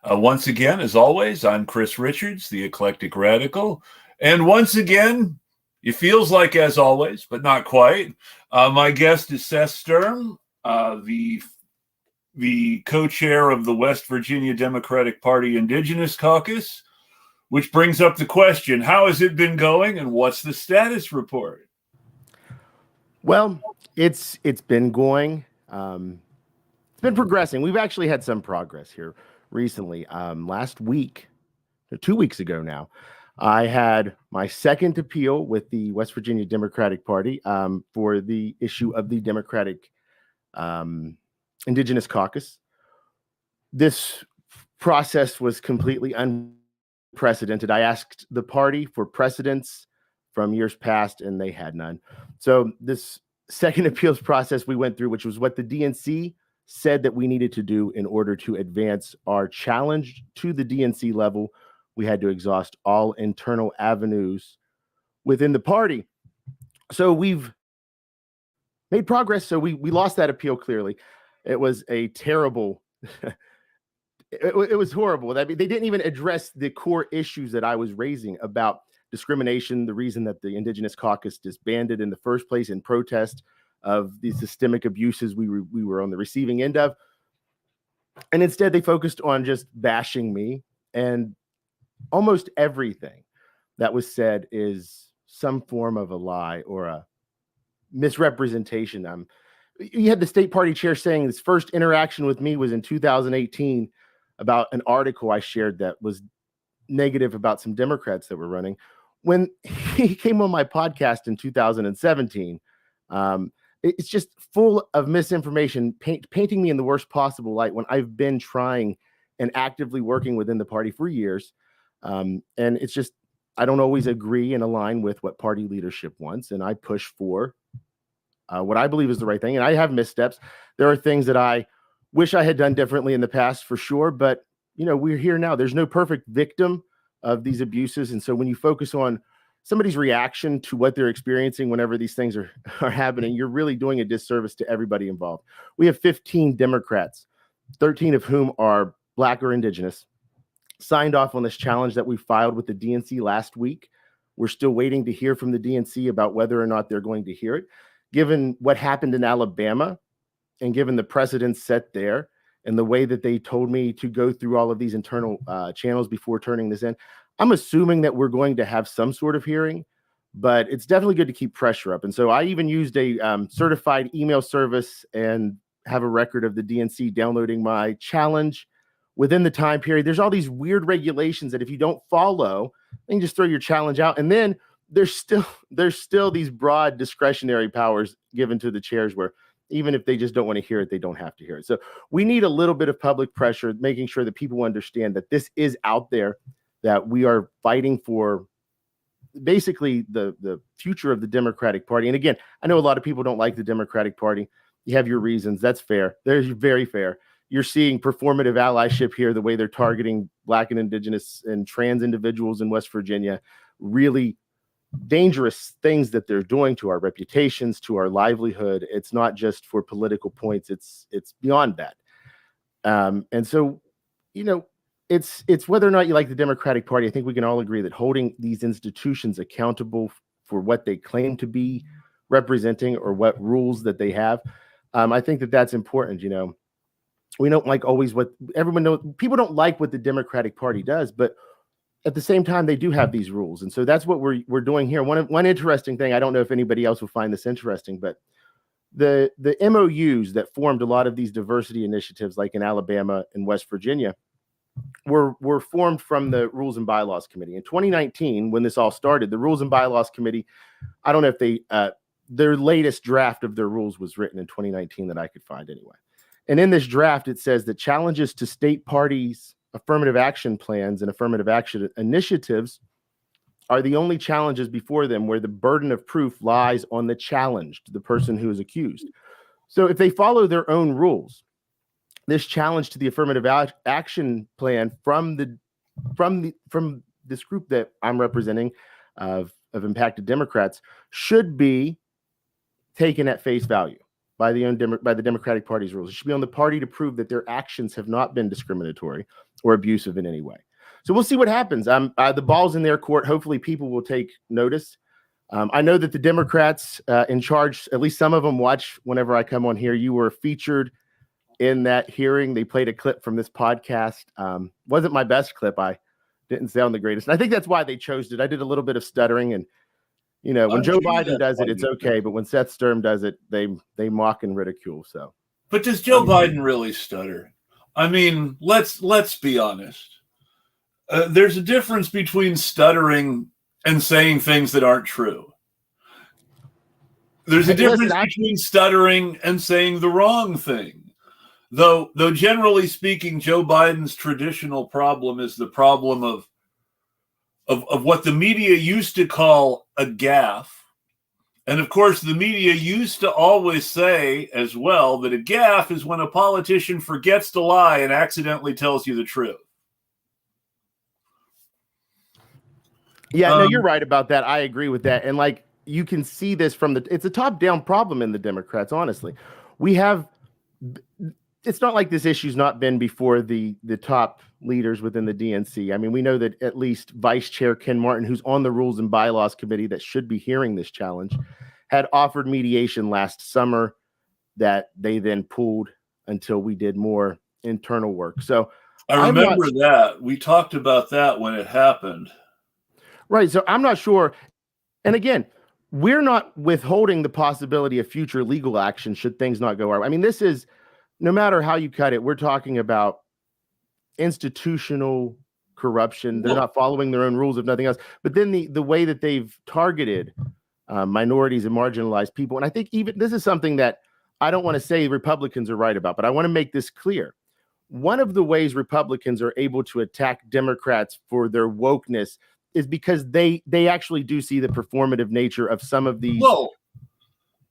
Once again, as always, I'm Chris Richards, the Eclectic Radical. And once again, it feels like as always, but not quite. My guest is Seth Sturm, the co-chair of the West Virginia Democratic Party Indigenous Caucus, which brings up the question, how has it been going and what's the status report? Well, it's been going. It's been progressing. We've actually had some progress here recently. Last week, 2 weeks ago now, I had my second appeal with the West Virginia Democratic Party for the issue of the Democratic Indigenous Caucus. This process was completely unprecedented. I asked the party for precedents from years past, and they had none. So this second appeals process we went through, which was what the DNC said that we needed to do in order to advance our challenge to the DNC level, we had to exhaust all internal avenues within the party. So we've made progress. So we lost that appeal clearly. It was a terrible, it was horrible. I mean, they didn't even address the core issues that I was raising about discrimination, the reason that the Indigenous Caucus disbanded in the first place in protest of the systemic abuses we were on the receiving end of. And instead, they focused on just bashing me, and almost everything that was said is some form of a lie or a misrepresentation. You had the state party chair saying his first interaction with me was in 2018 about an article I shared that was negative about some Democrats that were running. When he came on my podcast in 2017, it's just full of misinformation, painting me in the worst possible light when I've been trying and actively working within the party for years. And it's just, I don't always agree and align with what party leadership wants. And I push for what I believe is the right thing. And I have missteps. There are things that I wish I had done differently in the past for sure. But, we're here now. There's no perfect victim of these abuses. And so when you focus on somebody's reaction to what they're experiencing whenever these things are happening, you're really doing a disservice to everybody involved. We have 15 Democrats, 13 of whom are Black or Indigenous, signed off on this challenge that we filed with the DNC last week. We're still waiting to hear from the DNC about whether or not they're going to hear it. Given what happened in Alabama and given the precedents set there and the way that they told me to go through all of these internal channels before turning this in, I'm assuming that we're going to have some sort of hearing, but it's definitely good to keep pressure up. And so I even used a certified email service and have a record of the DNC downloading my challenge within the time period. There's all these weird regulations that if you don't follow, then you just throw your challenge out. And then there's still these broad discretionary powers given to the chairs where even if they just don't want to hear it, they don't have to hear it. So we need a little bit of public pressure, making sure that people understand that this is out there, that we are fighting for basically the future of the Democratic Party. And again, I know a lot of people don't like the Democratic Party. You have your reasons. That's fair. They're very fair. You're seeing performative allyship here, the way they're targeting Black and Indigenous and trans individuals in West Virginia. Really dangerous things that they're doing to our reputations, to our livelihood. It's not just for political points. It's beyond that. And so, it's whether or not you like the Democratic Party. I think we can all agree that holding these institutions accountable for what they claim to be representing or what rules that they have, I think that that's important. We don't like always what everyone knows. People don't like what the Democratic Party does, but at the same time, they do have these rules. And so that's what we're doing here. One interesting thing, I don't know if anybody else will find this interesting, but the MOUs that formed a lot of these diversity initiatives, like in Alabama and West Virginia, were formed from the Rules and Bylaws Committee. In 2019, when this all started, the Rules and Bylaws Committee, I don't know if their latest draft of their rules was written in 2019 that I could find anyway. And in this draft, it says that challenges to state parties' affirmative action plans and affirmative action initiatives are the only challenges before them where the burden of proof lies on the challenged, the person who is accused. So if they follow their own rules, this challenge to the affirmative action plan from this group that I'm representing of impacted Democrats should be taken at face value by the Democratic Party's rules. It should be on the party to prove that their actions have not been discriminatory, or abusive in any way. So we'll see what happens. The ball's in their court. Hopefully people will take notice. I know that the Democrats in charge, at least some of them watch whenever I come on here. You were featured in that hearing. They played a clip from this podcast. Wasn't my best clip. I didn't sound the greatest. And I think that's why they chose it. I did a little bit of stuttering, and when Joe Biden does it, it's okay. But when Seth Sturm does it, they mock and ridicule. So, but does Joe Biden really stutter? I mean, let's be honest. There's a difference between stuttering and saying things that aren't true. There's a difference between stuttering and saying the wrong thing. Though generally speaking, Joe Biden's traditional problem is the problem of what the media used to call a gaffe. And of course, the media used to always say as well that a gaffe is when a politician forgets to lie and accidentally tells you the truth. Yeah, no, you're right about that. I agree with that. And like, you can see this from it's a top-down problem in the Democrats, honestly. It's not like this issue's not been before the top leaders within the DNC. I mean, we know that at least Vice Chair Ken Martin, who's on the Rules and Bylaws Committee that should be hearing this challenge, had offered mediation last summer that they then pulled until we did more internal work. So I remember that. We talked about that when it happened. Right. So I'm not sure. And again, we're not withholding the possibility of future legal action should things not go our way. I mean, this is, no matter how you cut it, we're talking about institutional corruption. They're not following their own rules, if nothing else. But then the way that they've targeted minorities and marginalized people. And I think even this is something that I don't want to say Republicans are right about, but I want to make this clear. One of the ways Republicans are able to attack Democrats for their wokeness is because they actually do see the performative nature of some of these. Well,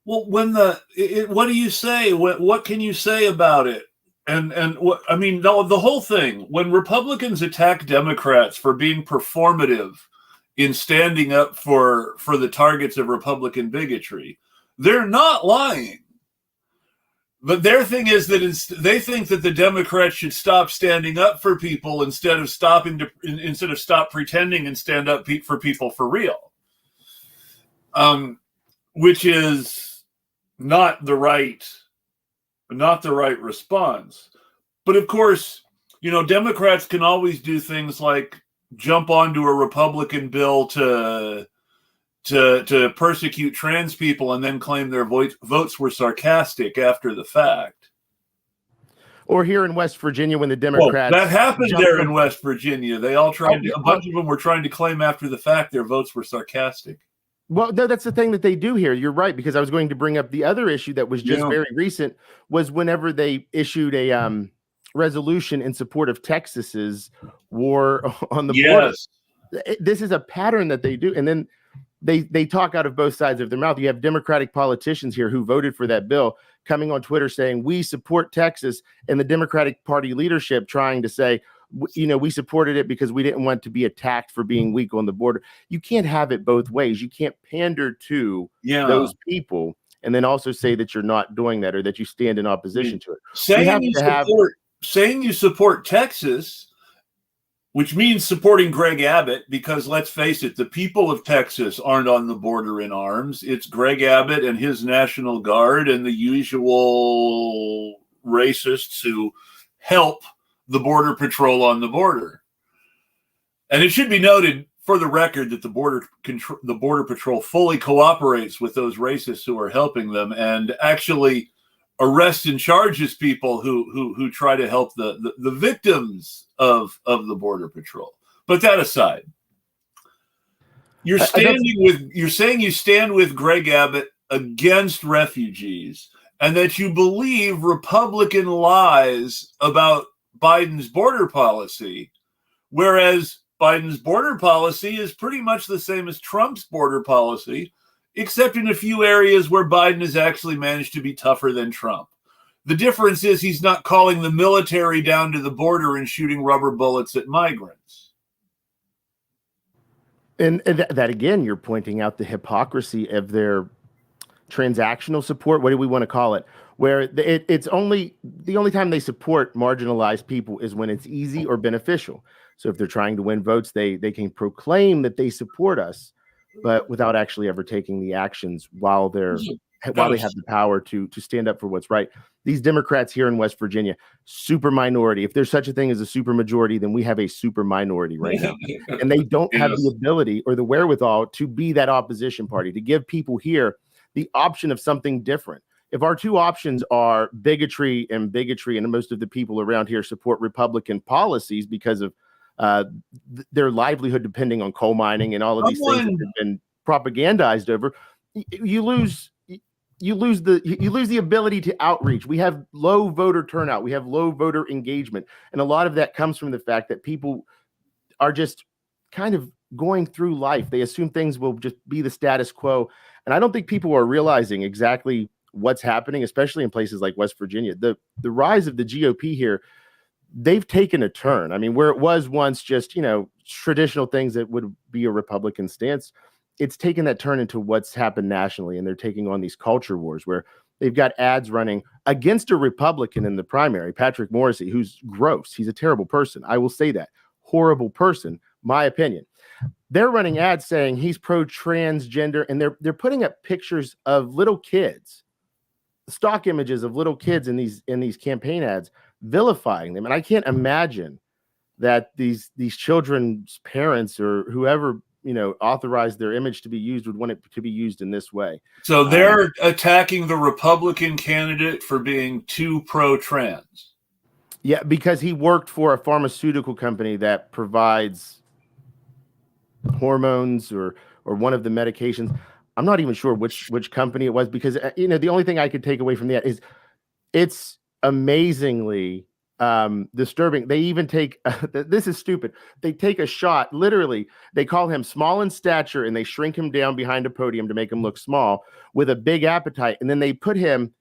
when what do you say? What can you say about it? And what I mean, the whole thing. When Republicans attack Democrats for being performative in standing up for the targets of Republican bigotry, they're not lying. But their thing is that they think that the Democrats should stop standing up for people instead of stop pretending and stand up for people for real, which is not the right response. But of course, Democrats can always do things like jump onto a Republican bill to persecute trans people and then claim their votes were sarcastic after the fact. Or here in West Virginia, when the Democrats... Well, that happened there in West Virginia. They all tried a bunch of them were trying to claim after the fact their votes were sarcastic. Well, no, that's the thing that they do here. You're right, because I was going to bring up the other issue that was just very recent, was whenever they issued a resolution in support of Texas's war on the border. This is a pattern that they do. And then they talk out of both sides of their mouth. You have Democratic politicians here who voted for that bill coming on Twitter saying, we support Texas, and the Democratic Party leadership trying to say, we supported it because we didn't want to be attacked for being weak on the border. You can't have it both ways. You can't pander to those people and then also say that you're not doing that or that you stand in opposition to it. Saying you support Texas, which means supporting Greg Abbott, because let's face it, the people of Texas aren't on the border in arms. It's Greg Abbott and his National Guard and the usual racists who help the Border Patrol on the border. And it should be noted for the record that the Border Patrol fully cooperates with those racists who are helping them and actually arrests and charges people who try to help the victims of the Border Patrol. But that aside, you're saying you stand with Greg Abbott against refugees and that you believe Republican lies about Biden's border policy, whereas Biden's border policy is pretty much the same as Trump's border policy, except in a few areas where Biden has actually managed to be tougher than Trump. The difference is he's not calling the military down to the border and shooting rubber bullets at migrants. And that again, you're pointing out the hypocrisy of their transactional support. What do we want to call it? Where it's only the only time they support marginalized people is when it's easy or beneficial. So if they're trying to win votes, they can proclaim that they support us, but without actually ever taking the actions while they have the power to stand up for what's right. These Democrats here in West Virginia, super minority. If there's such a thing as a super majority, then we have a super minority right now. And they don't have the ability or the wherewithal to be that opposition party, to give people here the option of something different. If our two options are bigotry, and most of the people around here support Republican policies because of their livelihood depending on coal mining and all of these things that have been propagandized over, you lose the ability to outreach. We have low voter turnout. We have low voter engagement. And a lot of that comes from the fact that people are just kind of going through life. They assume things will just be the status quo. And I don't think people are realizing exactly what's happening, especially in places like West Virginia. The rise of the GOP here, they've taken a turn. I mean, where it was once just, traditional things that would be a Republican stance, it's taken that turn into what's happened nationally. And they're taking on these culture wars where they've got ads running against a Republican in the primary, Patrick Morrissey, who's gross. He's a terrible person. I will say that. Horrible person, my opinion. They're running ads saying he's pro-transgender, and they're putting up pictures of little kids, stock images of little kids in these campaign ads, vilifying them. And I can't imagine that these children's parents or whoever authorized their image to be used would want it to be used in this way. So they're attacking the Republican candidate for being too pro-trans. Yeah, because he worked for a pharmaceutical company that provides hormones or one of the medications. I'm not even sure which company it was, because the only thing I could take away from that is it's amazingly disturbing. They even take this is stupid. They take a shot. Literally, they call him small in stature and they shrink him down behind a podium to make him look small with a big appetite, and then they put him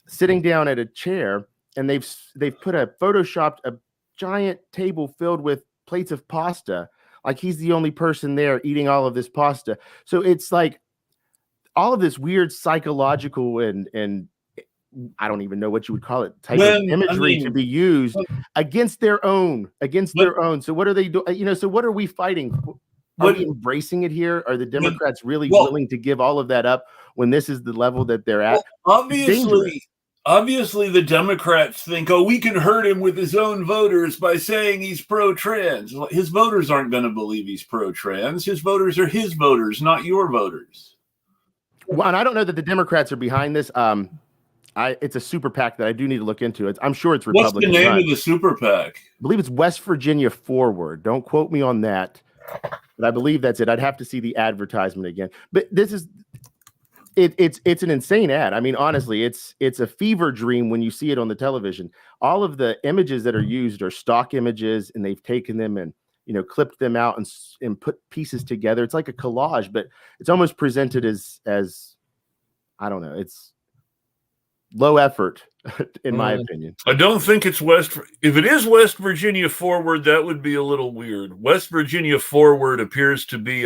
sitting down at a chair, and they've photoshopped a giant table filled with plates of pasta, like he's the only person there eating all of this pasta. So it's like all of this weird psychological and I don't even know what you would call it, type of imagery to be used against their own. So what are they doing? So what are we fighting? Are we embracing it here? Are the Democrats really willing to give all of that up when this is the level that they're at? Obviously, the Democrats think, we can hurt him with his own voters by saying he's pro-trans. Well, his voters aren't going to believe he's pro-trans. His voters are his voters, not your voters. Well, and I don't know that the Democrats are behind this. It's a super PAC that I do need to look into. I'm sure it's Republican. What's the name of the super PAC? I believe it's West Virginia Forward. Don't quote me on that, but I believe that's it. I'd have to see the advertisement again. But this is it's an insane ad. I mean, honestly, it's a fever dream when you see it on the television. All of the images that are used are stock images, and they've taken them and clipped them out and put pieces together. It's like a collage, but it's almost presented as I don't know. It's low effort, in my opinion. I don't think it's If it is West Virginia Forward, that would be a little weird. West Virginia Forward appears to be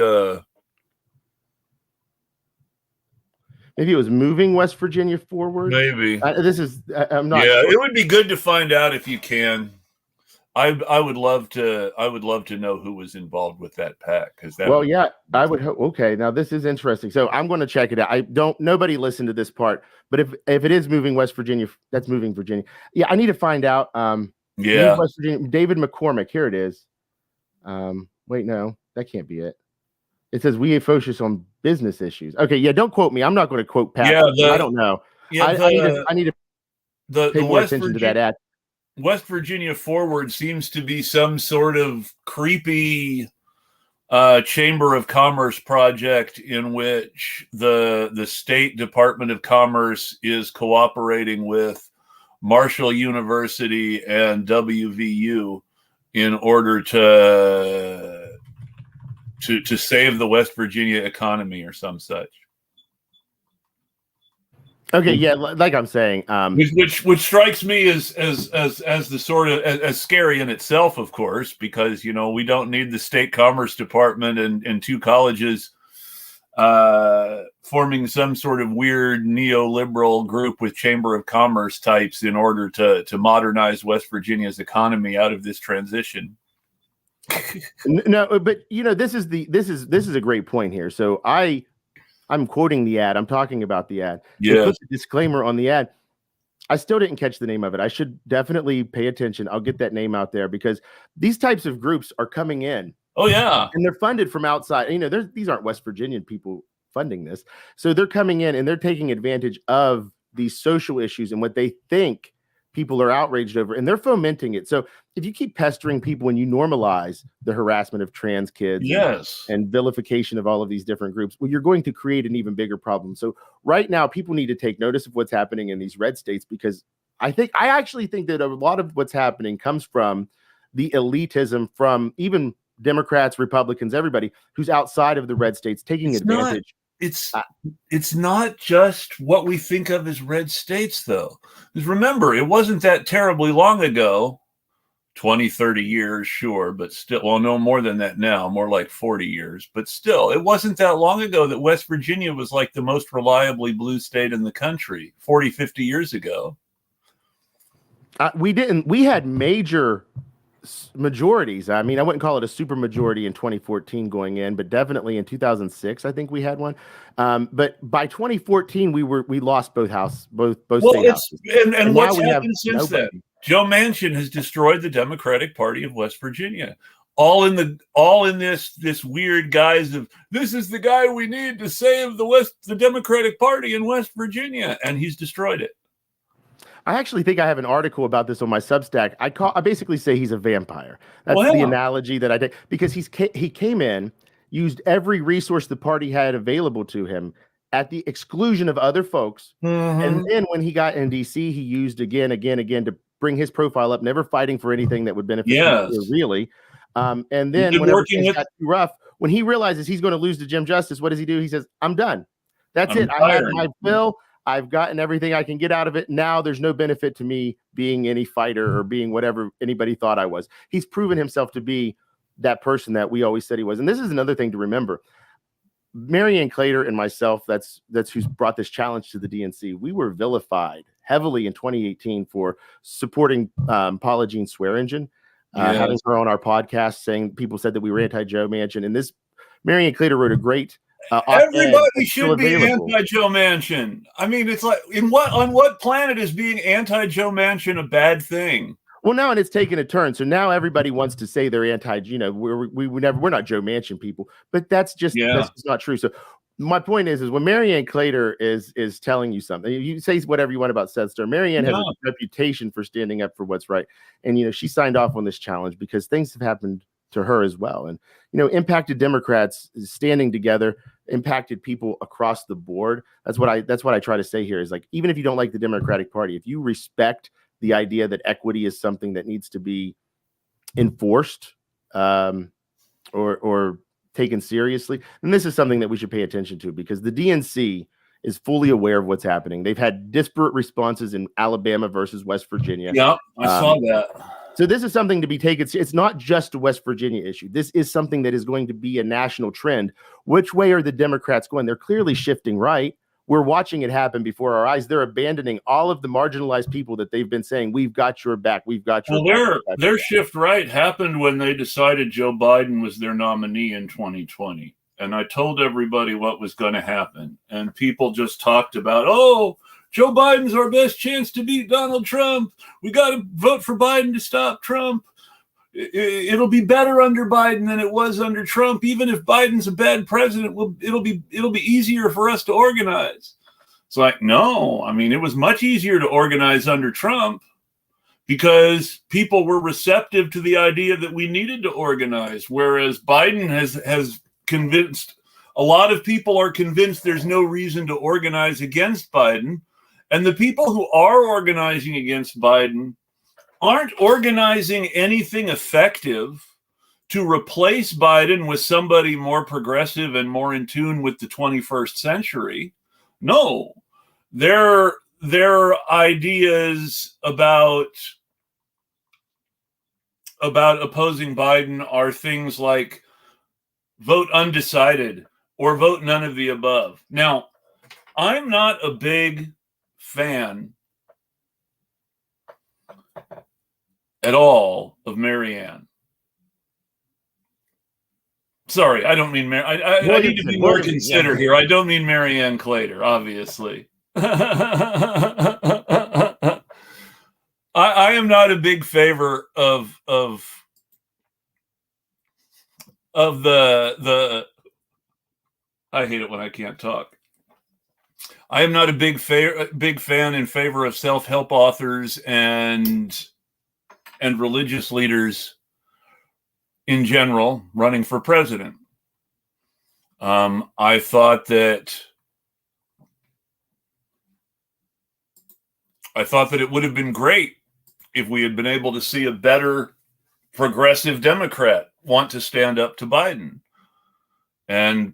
maybe it was Moving West Virginia Forward. Maybe. I'm not sure. Sure. It would be good to find out if you can. I would love to know who was involved with that PAC, I would hope. Okay, now this is interesting. So I'm going to check it out. Nobody listened to this part, but if it is Moving West Virginia, that's Moving Virginia. Yeah, I need to find out. West Virginia, David McCormick. Here it is. Wait, no, that can't be it. It says we focus on business issues. Okay, yeah, don't quote me. I'm not going to quote PAC. I don't know. Yeah, I need to pay more attention to that ad. West Virginia Forward seems to be some sort of creepy Chamber of Commerce project in which the State Department of Commerce is cooperating with Marshall University and WVU in order to save the West Virginia economy or some such. Okay, yeah, like I'm saying, which strikes me as the sort of as scary in itself, of course, because we don't need the state commerce department and two colleges forming some sort of weird neoliberal group with Chamber of Commerce types in order to modernize West Virginia's economy out of this transition. No, but this is a great point here. So I'm quoting the ad. I'm talking about the ad. Yeah. So put the disclaimer on the ad. I still didn't catch the name of it. I should definitely pay attention. I'll get that name out there because these types of groups are coming in. Oh, yeah. And they're funded from outside. These aren't West Virginian people funding this. So they're coming in and they're taking advantage of these social issues and what they think people are outraged over, and they're fomenting it. So if you keep pestering people and you normalize the harassment of trans kids, yes, and vilification of all of these different groups, well, you're going to create an even bigger problem. So right now, people need to take notice of what's happening in these red states, because I actually think that a lot of what's happening comes from the elitism from even Democrats, Republicans, everybody who's outside of the red states taking advantage. It's not just what we think of as red states, though. Because remember, it wasn't that terribly long ago, 20, 30 years, sure, but still, well, no more than that now, more like 40 years. But still, it wasn't that long ago that West Virginia was like the most reliably blue state in the country, 40, 50 years ago. We had major majorities. I mean, I wouldn't call it a super majority in 2014 going in, but definitely in 2006, I think we had one. But by 2014, we lost both state houses. And what's happened since then? Joe Manchin has destroyed the Democratic Party of West Virginia. All in this weird guise of, this is the guy we need to save the Democratic Party in West Virginia, and he's destroyed it. I actually think I have an article about this on my Substack. I basically say he's a vampire. That's the analogy that I did, because he came in, used every resource the party had available to him at the exclusion of other folks. Mm-hmm. And then when he got in DC, he used again to bring his profile up, never fighting for anything that would benefit people, really. And then whenever things got too rough, when he realizes he's going to lose to Jim Justice, what does he do? He says, I'm done. That's it. I had my fill. I've gotten everything I can get out of it. Now there's no benefit to me being any fighter or being whatever anybody thought I was. He's proven himself to be that person that we always said he was. And this is another thing to remember. Marianne Clater and myself, that's who's brought this challenge to the DNC. We were vilified heavily in 2018 for supporting Paula Jean Swearingen, having her on our podcast, saying people said that we were anti-Joe Manchin. And this Marianne Clater wrote a great everybody should be anti-Joe Manchin. I mean, it's like, on what planet is being anti-Joe Manchin a bad thing? Well, now, and it's taken a turn. So now everybody wants to say they're anti. We're not Joe Manchin people, but that's just not true. So my point is when Marianne Clater is telling you something, you say whatever you want about Seth Sturm. Marianne has a reputation for standing up for what's right, and she signed off on this challenge because things have happened to her as well, and impacted Democrats standing together, impacted people across the board. That's what I try to say here is, like, even if you don't like the Democratic Party, if you respect the idea that equity is something that needs to be enforced or taken seriously, then this is something that we should pay attention to, because the DNC is fully aware of what's happening. They've had disparate responses in Alabama versus West Virginia. Yeah, I saw that. So this is something to be taken. It's not just a West Virginia issue. This is something that is going to be a national trend. Which way are the Democrats going? They're clearly shifting right. We're watching it happen before our eyes. They're abandoning all of the marginalized people that they've been saying, we've got your back. We've got your back. Well, their shift right happened when they decided Joe Biden was their nominee in 2020. And I told everybody what was going to happen. And people just talked about, Joe Biden's our best chance to beat Donald Trump. We got to vote for Biden to stop Trump. It'll be better under Biden than it was under Trump. Even if Biden's a bad president, it'll be easier for us to organize. It's like, no, I mean, it was much easier to organize under Trump because people were receptive to the idea that we needed to organize. Whereas Biden has convinced, a lot of people are convinced there's no reason to organize against Biden. And the people who are organizing against Biden aren't organizing anything effective to replace Biden with somebody more progressive and more in tune with the 21st century. No, their ideas about opposing Biden are things like vote undecided, or vote none of the above. Now, I'm not a big fan at all of Marianne. Sorry, I don't mean I need to be more considerate here. I don't mean Marianne Clater, obviously. I am not a big favor of the I hate it when I can't talk. I am not a big fan in favor of self-help authors and religious leaders in general running for president. I thought that it would have been great if we had been able to see a better progressive Democrat want to stand up to Biden. And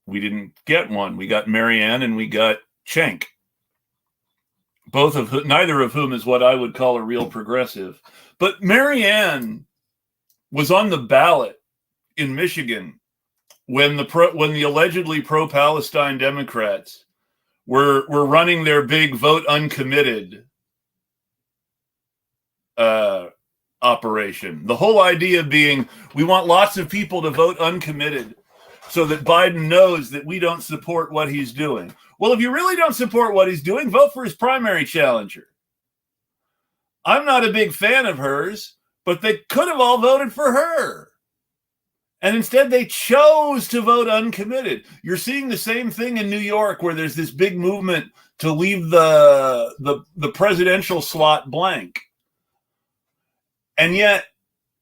we didn't get one. We got Marianne and we got Cenk. Neither of whom is what I would call a real progressive. But Marianne was on the ballot in Michigan when the allegedly pro-Palestine Democrats were running their big vote uncommitted operation. The whole idea being we want lots of people to vote uncommitted so that Biden knows that we don't support what he's doing. Well, if you really don't support what he's doing, vote for his primary challenger. I'm not a big fan of hers, but they could have all voted for her. And instead they chose to vote uncommitted. You're seeing the same thing in New York where there's this big movement to leave the presidential slot blank. And yet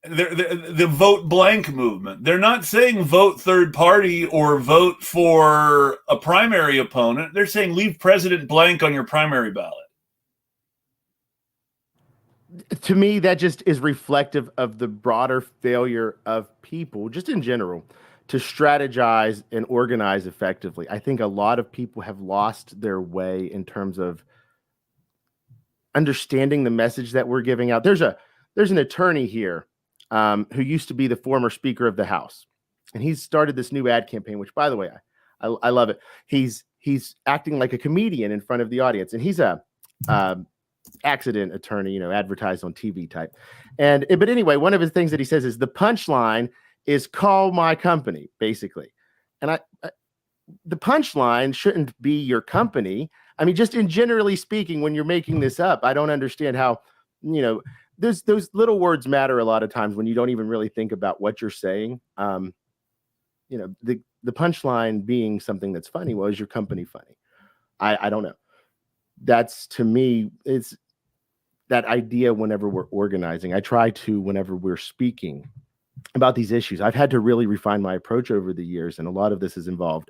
the vote blank movement, they're not saying vote third party or vote for a primary opponent. They're saying leave president blank on your primary ballot. To me, that just is reflective of the broader failure of people, just in general, to strategize and organize effectively. I think a lot of people have lost their way in terms of understanding the message that we're giving out. There's an attorney here who used to be the former Speaker of the House, and he's started this new ad campaign, which, by the way, I love it. He's acting like a comedian in front of the audience, and he's a accident attorney, advertised on TV type. But anyway, one of his things that he says is the punchline is call my company, basically. And the punchline shouldn't be your company. I mean, just in generally speaking, when you're making this up, I don't understand how, those little words matter a lot of times when you don't even really think about what you're saying. The punchline being something that's funny. Well, is your company funny? I don't know. That's, to me, it's that idea whenever we're organizing. I try to, whenever we're speaking about these issues, I've had to really refine my approach over the years. And a lot of this is involved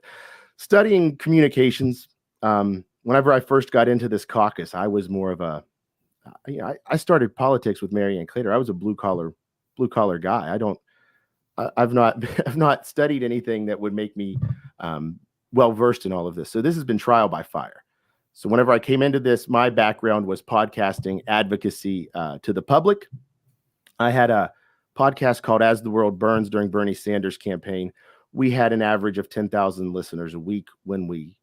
studying communications. Whenever I first got into this caucus, I was more of I started politics with Marianne Clater. I was a blue collar guy. I've not studied anything that would make me well versed in all of this. So this has been trial by fire. So whenever I came into this, my background was podcasting advocacy to the public. I had a podcast called As the World Burns during Bernie Sanders' campaign. We had an average of 10,000 listeners a week when we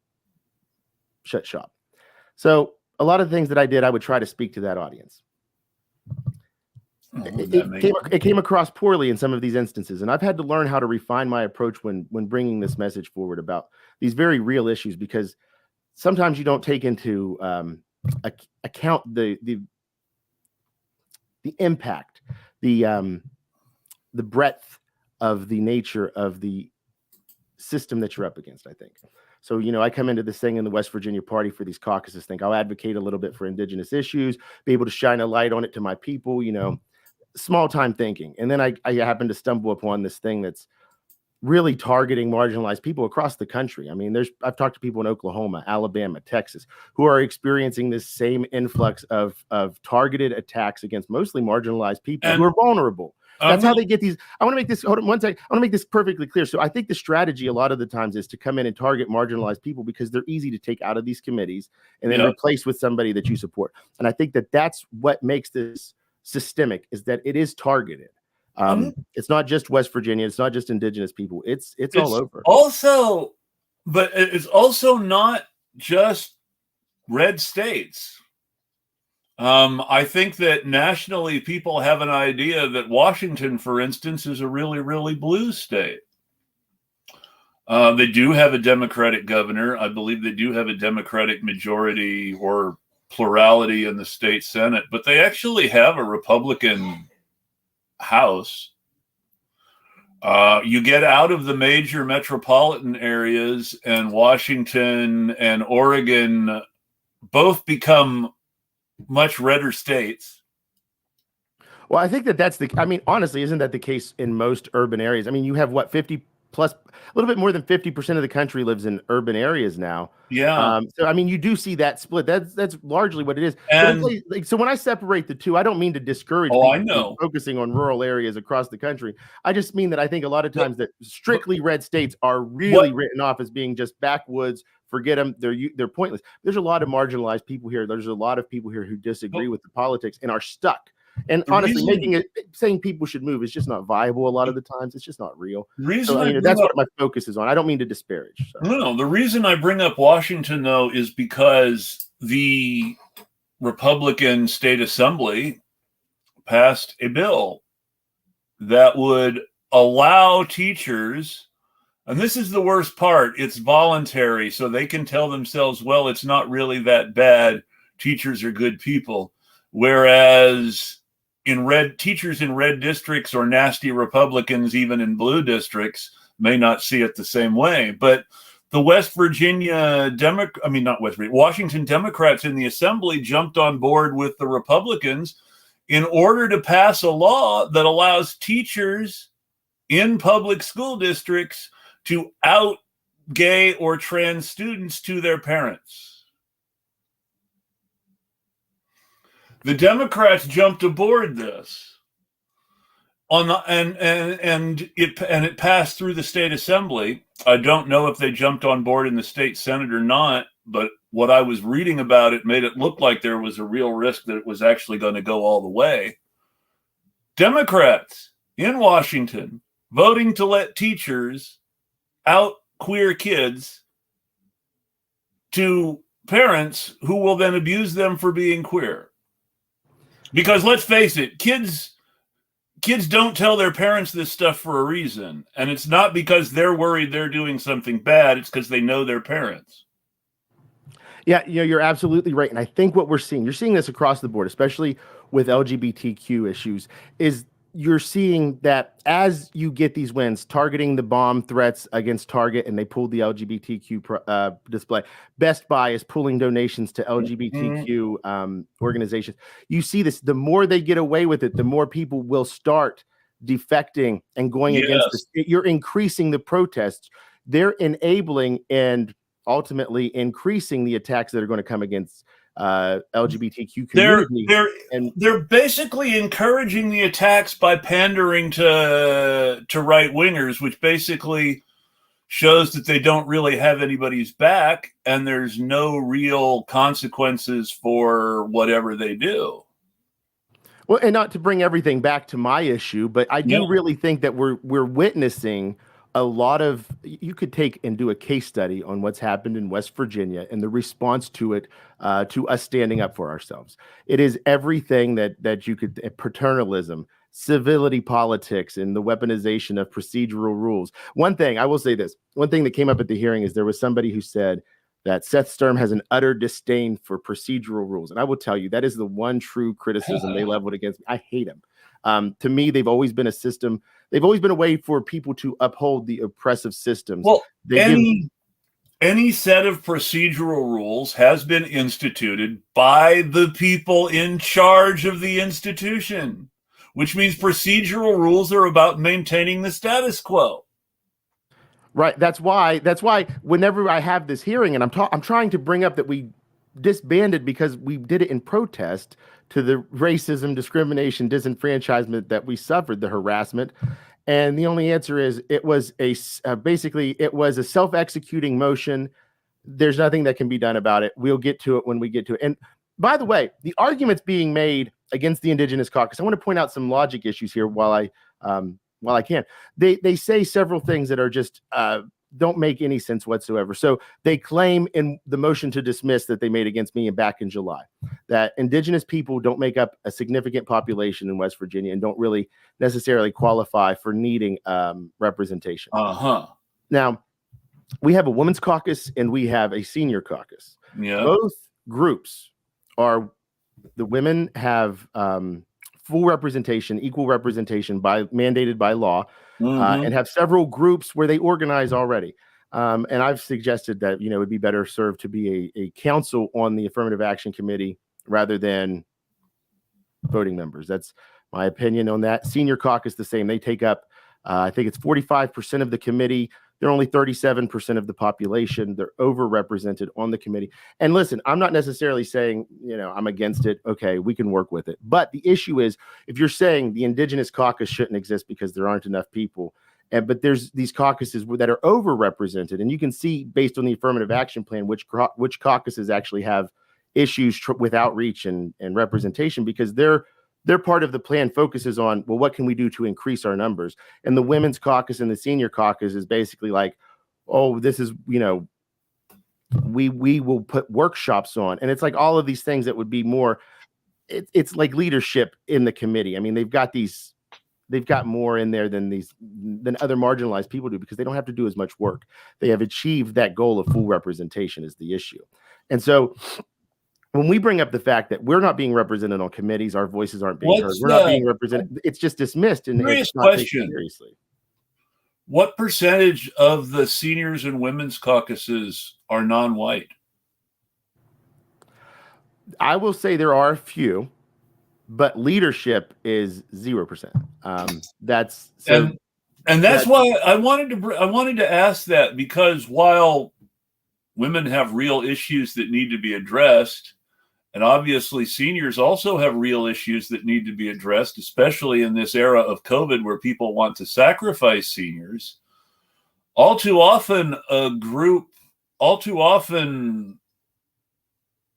shut shop. So a lot of the things that I did, I would try to speak to that audience. It came across poorly in some of these instances, and I've had to learn how to refine my approach when bringing this message forward about these very real issues, because sometimes you don't take into account the impact, the breadth of the nature of the system that you're up against, I think. So, I come into this thing in the West Virginia party for these caucuses, think I'll advocate a little bit for Indigenous issues, be able to shine a light on it to my people, small time thinking. And then I happen to stumble upon this thing that's really targeting marginalized people across the country. I mean, I've talked to people in Oklahoma, Alabama, Texas, who are experiencing this same influx of targeted attacks against mostly marginalized people who are vulnerable. That's how they get these. I want to make this, hold on one second. I want to make this perfectly clear. So I think the strategy a lot of the times is to come in and target marginalized people because they're easy to take out of these committees and then replace with somebody that you support. And I think that that's what makes this systemic, is that it is targeted. It's not just West Virginia. It's not just indigenous people. It's all over. Also, but it's also not just red states. I think that nationally people have an idea that Washington, for instance, is a really, really blue state. They do have a Democratic governor. I believe they do have a Democratic majority or plurality in the state Senate, but they actually have a Republican House. You get out of the major metropolitan areas, and Washington and Oregon both become much redder states. Well, I think that's I mean, honestly, isn't that the case in most urban areas? I mean, you have what, 50 plus, a little bit more than 50% of the country lives in urban areas now. Yeah. So I mean, you do see that split. That's largely what it is. And like, so when I separate the two, I don't mean to discourage I people know. from focusing on rural areas across the country. I just mean that I think a lot of times that strictly red states are really written off as being just backwoods. Forget them. They're pointless. There's a lot of marginalized people here. There's a lot of people here who disagree with the politics and are stuck. And honestly, saying people should move is just not viable a lot of the times. It's just not real. That's what my focus is on. I don't mean to disparage. So. No, the reason I bring up Washington, though, is because the Republican State Assembly passed a bill that would allow teachers, and this is the worst part, it's voluntary, so they can tell themselves, well, it's not really that bad. Teachers are good people. Whereas teachers in red districts or nasty Republicans, even in blue districts, may not see it the same way. But the Washington Democrats in the Assembly jumped on board with the Republicans in order to pass a law that allows teachers in public school districts to out gay or trans students to their parents. The Democrats jumped aboard this and it passed through the state assembly. I don't know if they jumped on board in the state senate or not, but what I was reading about it made it look like there was a real risk that it was actually going to go all the way. Democrats in Washington voting to let teachers out queer kids to parents who will then abuse them for being queer. Because let's face it, kids don't tell their parents this stuff for a reason. And it's not because they're worried they're doing something bad. It's because they know their parents. Yeah, you're absolutely right. And I think what you're seeing this across the board, especially with LGBTQ issues, is you're seeing that as you get these wins, targeting the bomb threats against Target, and they pulled the LGBTQ display. Best Buy is pulling donations to LGBTQ organizations. You see this, the more they get away with it, the more people will start defecting and going against this. You're increasing the protests. They're enabling and ultimately increasing the attacks that are going to come against LGBTQ community. They're basically encouraging the attacks by pandering to right wingers, which basically shows that they don't really have anybody's back, and there's no real consequences for whatever they do. Well, and not to bring everything back to my issue, but I do really think that we're witnessing a lot of, you could take and do a case study on what's happened in West Virginia and the response to it, to us standing up for ourselves. It is everything that you could, paternalism, civility politics, and the weaponization of procedural rules. One thing, I will say this, one thing that came up at the hearing is there was somebody who said that Seth Sturm has an utter disdain for procedural rules. And I will tell you, that is the one true criticism they leveled against me. I hate him. To me, they've always been a system. They've always been a way for people to uphold the oppressive systems. Well, any set of procedural rules has been instituted by the people in charge of the institution, which means procedural rules are about maintaining the status quo. Right. That's why whenever I have this hearing and I'm trying to bring up that we disbanded because we did it in protest to the racism, discrimination, disenfranchisement that we suffered, the harassment. And the only answer is it was basically it was a self-executing motion. There's nothing that can be done about it. We'll get to it when we get to it. And by the way, the arguments being made against the Indigenous Caucus, I want to point out some logic issues here while while I can. They say several things that are just don't make any sense whatsoever. So they claim in the motion to dismiss that they made against me back in July that Indigenous people don't make up a significant population in West Virginia and don't really necessarily qualify for needing representation. Now, we have a women's caucus and we have a senior caucus. Yeah. Both groups are, the women have full representation, equal representation mandated by law, and have several groups where they organize already. And I've suggested that, it would be better served to be a council on the affirmative action committee rather than voting members. That's my opinion on that. Senior caucus, the same. They take up, I think it's 45% of the committee. They're only 37% of the population. They're overrepresented on the committee. And listen, I'm not necessarily saying, I'm against it. Okay, we can work with it. But the issue is, if you're saying the Indigenous caucus shouldn't exist because there aren't enough people, but there's these caucuses that are overrepresented, and you can see based on the affirmative action plan which caucuses actually have issues with outreach and representation, because their part of the plan focuses on, well, what can we do to increase our numbers? And the women's caucus and the senior caucus is basically like, oh, this is, we will put workshops on. And it's like all of these things that would be more, it's like leadership in the committee. I mean, they've got more in there than other marginalized people do, because they don't have to do as much work. They have achieved that goal of full representation is the issue. And so when we bring up the fact that we're not being represented on committees, our voices aren't being heard, we're not being represented, it's just dismissed and it's not taken seriously. What percentage of the seniors and women's caucuses are non-white? I will say there are a few, but leadership is 0%. That's so, and that's why I wanted to ask that, because while women have real issues that need to be addressed, and obviously seniors also have real issues that need to be addressed, especially in this era of COVID where people want to sacrifice seniors, all too often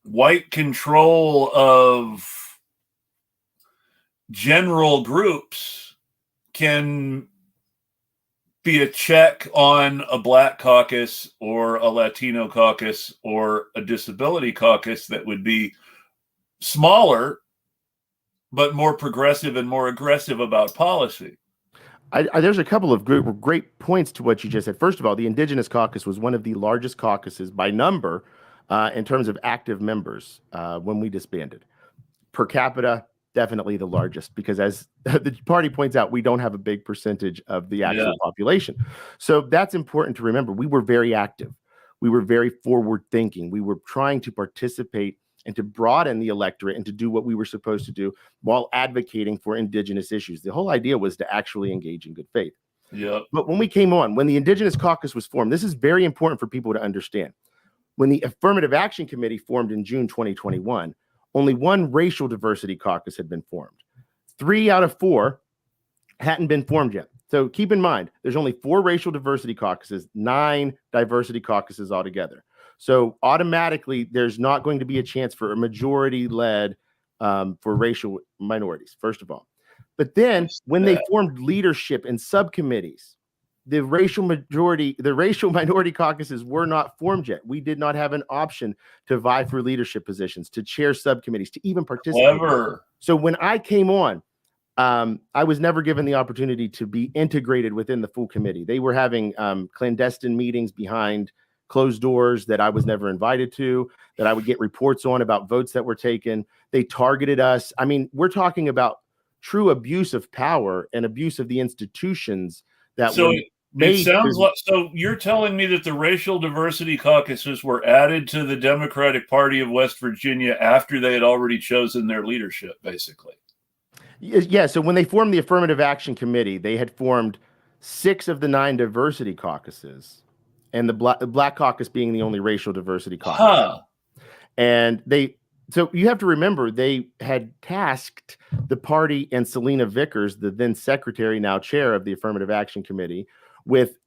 white control of general groups can be a check on a Black caucus or a Latino caucus or a disability caucus that would be smaller, but more progressive and more aggressive about policy. There's a couple of great points to what you just said. First of all, the Indigenous caucus was one of the largest caucuses by number in terms of active members when we disbanded. Per capita, definitely the largest, because as the party points out, we don't have a big percentage of the actual population. So that's important to remember. We were very active. We were very forward thinking. We were trying to participate and to broaden the electorate and to do what we were supposed to do while advocating for Indigenous issues. The whole idea was to actually engage in good faith. Yeah. But when the Indigenous caucus was formed, this is very important for people to understand. When the Affirmative Action Committee formed in June 2021, only one racial diversity caucus had been formed. 3 out of 4 hadn't been formed yet. So keep in mind, there's only 4 racial diversity caucuses, 9 diversity caucuses altogether. So automatically, there's not going to be a chance for a majority-led for racial minorities, first of all. But then when they formed leadership and subcommittees, the racial minority caucuses were not formed yet. We did not have an option to vie for leadership positions, to chair subcommittees, to even participate. Clever. So when I came on, I was never given the opportunity to be integrated within the full committee. They were having clandestine meetings behind closed doors that I was never invited to, that I would get reports on about votes that were taken. They targeted us. I mean, we're talking about true abuse of power and abuse of the institutions that were made. It sounds like, so you're telling me that the racial diversity caucuses were added to the Democratic Party of West Virginia after they had already chosen their leadership, basically. Yeah, so when they formed the Affirmative Action Committee, they had formed 6 of the 9 diversity caucuses, and the Black Caucus being the only racial diversity caucus. And so you have to remember, they had tasked the party and Selena Vickers, the then secretary, now chair of the Affirmative Action Committee, with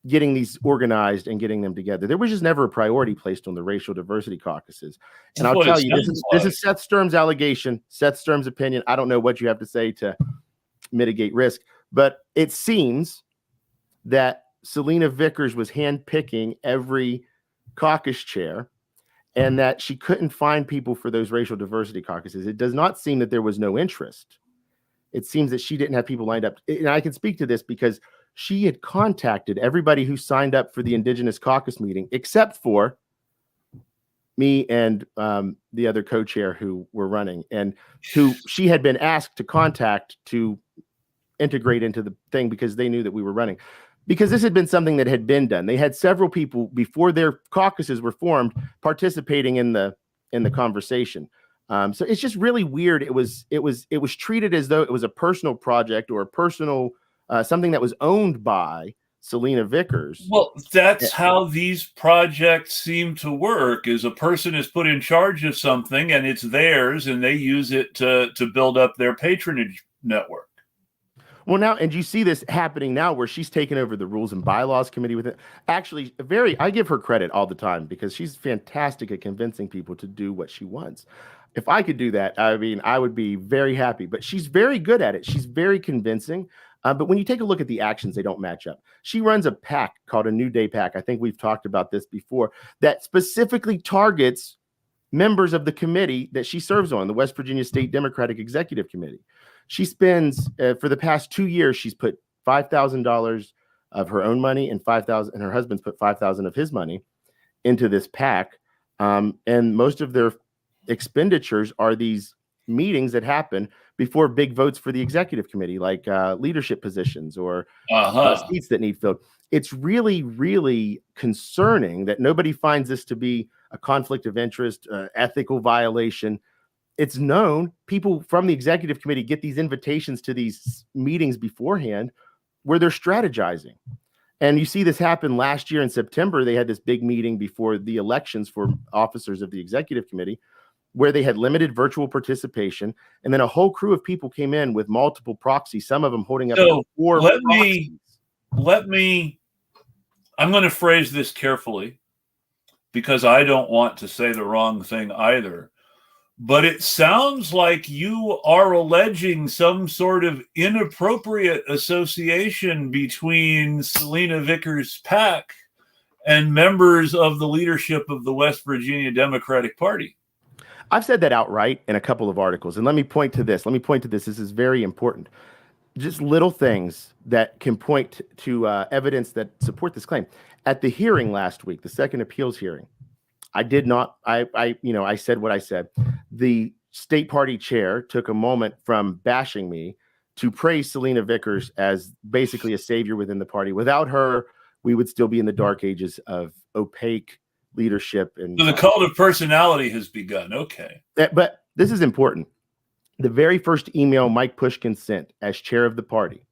getting these organized and getting them together. There was just never a priority placed on the racial diversity caucuses. And I'll tell you, this is Seth Sturm's allegation, Seth Sturm's opinion. I don't know what you have to say to mitigate risk, But it seems that Selena Vickers was handpicking every caucus chair, and that she couldn't find people for those racial diversity caucuses. It does not seem that there was no interest. It seems that she didn't have people lined up. And I can speak to this because she had contacted everybody who signed up for the Indigenous caucus meeting, except for me and the other co-chair who were running, and who she had been asked to contact to integrate into the thing because they knew that we were running. Because this had been something that had been done. They had several people before their caucuses were formed participating in the conversation. So it's just really weird. It was treated as though it was a personal project or a personal something that was owned by Selena Vickers. Well, that's how these projects seem to work, is a person is put in charge of something and it's theirs and they use it to build up their patronage network. Well, now, and you see this happening now where she's taken over the Rules and Bylaws Committee with it. Actually, I give her credit all the time because she's fantastic at convincing people to do what she wants. If I could do that, I mean, I would be very happy, but she's very good at it. She's very convincing. But when you take a look at the actions, they don't match up. She runs a PAC called a New Day PAC. I think we've talked about this before, that specifically targets members of the committee that she serves on, the West Virginia State Democratic Executive Committee. She spends, for the past 2 years, she's put $5,000 of her own money and $5,000, and her husband's put $5,000 of his money into this PAC. And most of their expenditures are these meetings that happen before big votes for the executive committee, like leadership positions or seats that need filled. It's really, really concerning that nobody finds this to be a conflict of interest, ethical violation. It's known. People from the executive committee get these invitations to these meetings beforehand where they're strategizing. And you see this happen last year in September. They had this big meeting before the elections for officers of the executive committee where they had limited virtual participation. And then a whole crew of people came in with multiple proxies, some of them holding up four proxies. I'm going to phrase this carefully because I don't want to say the wrong thing either. But it sounds like you are alleging some sort of inappropriate association between Selena Vickers' PAC and members of the leadership of the West Virginia Democratic Party. I've said that outright in a couple of articles. And let me point to this. This is very important. Just little things that can point to evidence that support this claim. At the hearing last week, the second appeals hearing, I said what I said. The state party chair took a moment from bashing me to praise Selena Vickers as basically a savior within the party. Without her, we would still be in the dark ages of opaque leadership. And so the cult of personality has begun. Okay. But this is important. The very first email Mike Pushkin sent as chair of the party,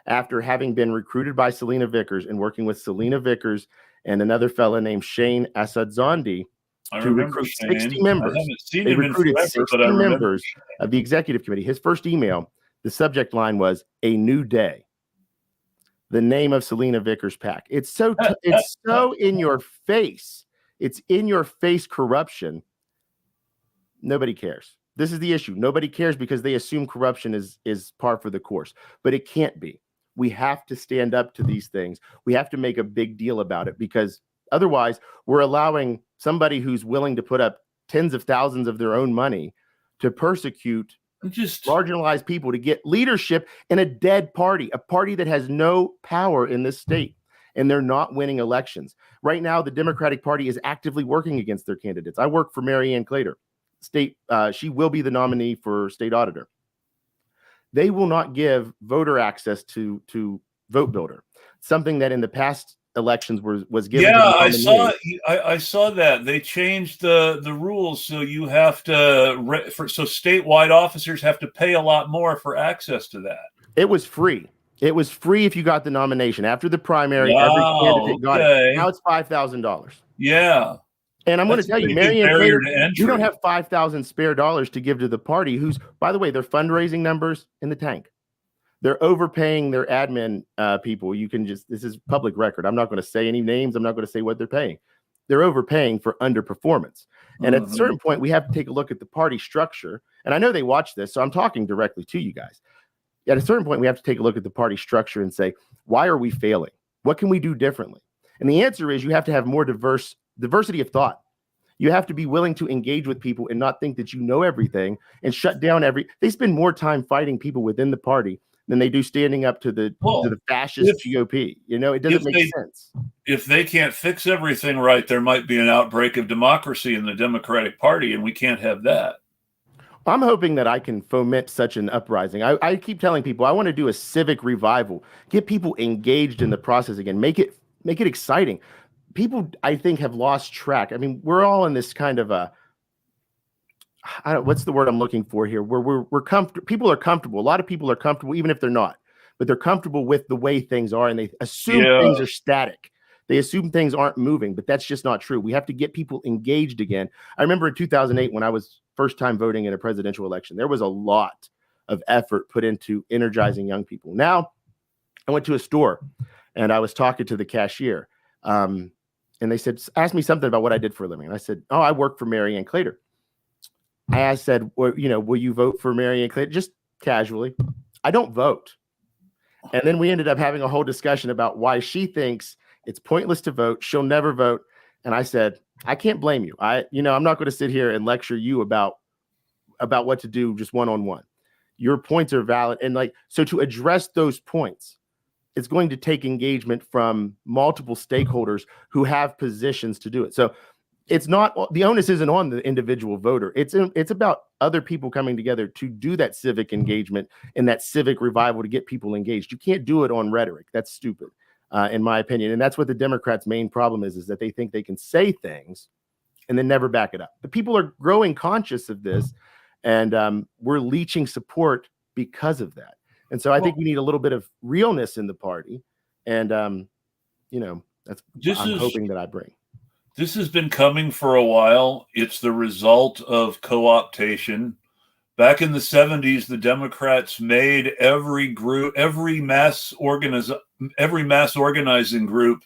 after having been recruited by Selena Vickers and working with Selena Vickers and another fella named Shane Asadzandi to recruit 60 members. They recruited 60 members of the executive committee. His first email, the subject line was "A New Day." The name of Selena Vickers' PAC. It's so in your face. It's in your face corruption. Nobody cares. This is the issue. Nobody cares because they assume corruption is par for the course, but it can't be. We have to stand up to these things. We have to make a big deal about it because otherwise we're allowing somebody who's willing to put up tens of thousands of their own money to persecute marginalized people to get leadership in a dead party, a party that has no power in this state, and they're not winning elections. Right now, the Democratic Party is actively working against their candidates. I work for Mary Ann Claytor. She will be the nominee for state auditor. They will not give voter access to Vote Builder, something that in the past elections was given. Yeah, I saw that they changed the rules, so you have to so statewide officers have to pay a lot more for access to that. It was free. It was free if you got the nomination after the primary. Every candidate got it. Now it's $5,000. Yeah. And I'm going to tell you, Mary Ann Claytor, you don't have $5,000 spare dollars to give to the party, who's, by the way, their fundraising numbers in the tank. They're overpaying their admin people. This is public record. I'm not going to say any names. I'm not going to say what they're paying. They're overpaying for underperformance. And at a certain point, we have to take a look at the party structure. And I know they watch this, so I'm talking directly to you guys. at a certain point, we have to take a look at the party structure and say, why are we failing? What can we do differently? And the answer is you have to have more diversity of thought. You have to be willing to engage with people and not think that you know everything and shut down they spend more time fighting people within the party than they do standing up to the fascist GOP. You know, it doesn't make sense. If they can't fix everything right, there might be an outbreak of democracy in the Democratic Party, and we can't have that. I'm hoping that I can foment such an uprising. I keep telling people I want to do a civic revival, get people engaged in the process again, make it exciting. People, I think, have lost track. I mean, we're all in this kind of what's the word I'm looking for here? Where we're comfortable. People are comfortable. A lot of people are comfortable, even if they're not, but they're comfortable with the way things are, and they assume things are static. They assume things aren't moving, but that's just not true. We have to get people engaged again. I remember in 2008 when I was first time voting in a presidential election, there was a lot of effort put into energizing young people. Now, I went to a store and I was talking to the cashier. And they said, ask me something about what I did for a living. And I said, oh, I work for Mary Ann Claytor. I said, well, will you vote for Mary Ann Claytor? Just casually. I don't vote. And then we ended up having a whole discussion about why she thinks it's pointless to vote. She'll never vote. And I said, I can't blame you. I'm not going to sit here and lecture you about what to do just one-on-one. Your points are valid. And so to address those points, it's going to take engagement from multiple stakeholders who have positions to do it. So it's not, the onus isn't on the individual voter. It's about other people coming together to do that civic engagement and that civic revival to get people engaged. You can't do it on rhetoric. That's stupid, in my opinion. And that's what the Democrats' main problem is that they think they can say things and then never back it up. But people are growing conscious of this, and we're leeching support because of that. And so I think we need a little bit of realness in the party. And, I'm hoping that I bring. This has been coming for a while. It's the result of co-optation. Back in the 70s, the Democrats made every mass organizing group